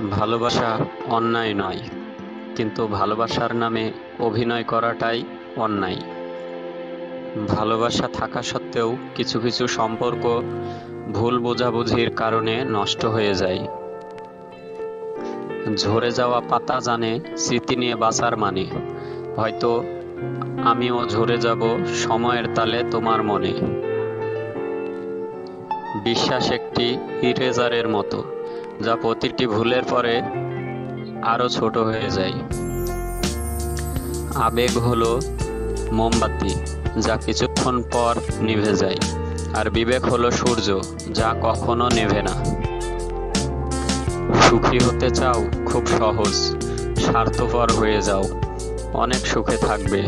ভালোবাসা অন্যায় নয়, কিন্তু ভালোবাসার নামে অভিনয় করাটাই অন্যায়। ভালোবাসা থাকা সত্ত্বেও কিছু কিছু সম্পর্ক ভুল বোঝাবুঝির কারণে নষ্ট হয়ে যায়। ঝরে যাওয়া পাতা জানে স্মৃতি নিয়ে বাঁচার মানে। হয়তো আমিও ঝরে যাব সময়ের তালে তোমার মনে। বিশ্বাস একটি ইরেজারের মতো, যা প্রতিটি ভুলের পরে আরো ছোট হয়ে যায়। আবেগ হলো মোমবাতি, যা কিছুক্ষণ পর নিভে যায়। আর বিবেক হলো সূর্য, যা কখনো নেভে না। সুখী হতে চাও? খুব সহজ, স্বার্থপর হয়ে যাও, অনেক সুখে থাকবে।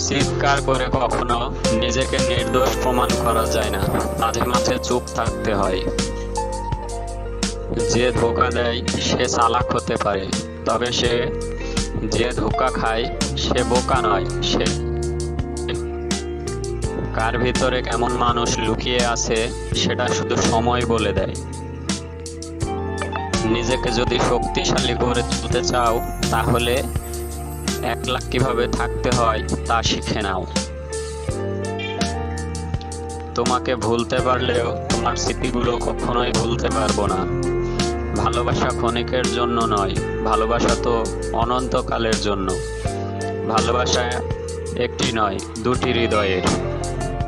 চিৎকার করে কখনো নিজেকে নির্দোষ প্রমাণ করা যায় না, মাঝে মাঝে চুপ থাকতে হয়। যে ধোঁকা দেয় সে চালাক হতে পারে, তবে যে ধোঁকা খায় সে বোকা নয়। সে কার ভিতরে কেমন মানুষ লুকিয়ে আছে সেটা শুধু সময় বলে দেয়। নিজেকে যদি শক্তিশালী করে তুলতে চাও, তাহলে একলা কিভাবে থাকতে হয় তা শিখে নাও। তোমাকে ভুলতে পারলেও তোমার স্মৃতিগুলো কখনোই ভুলতে পারবো না। ভালোবাসা ক্ষণিকের জন্য নয়, ভালোবাসা তো অনন্তকালের জন্য। ভালোবাসা একটি নয়, দুটি হৃদয়ের।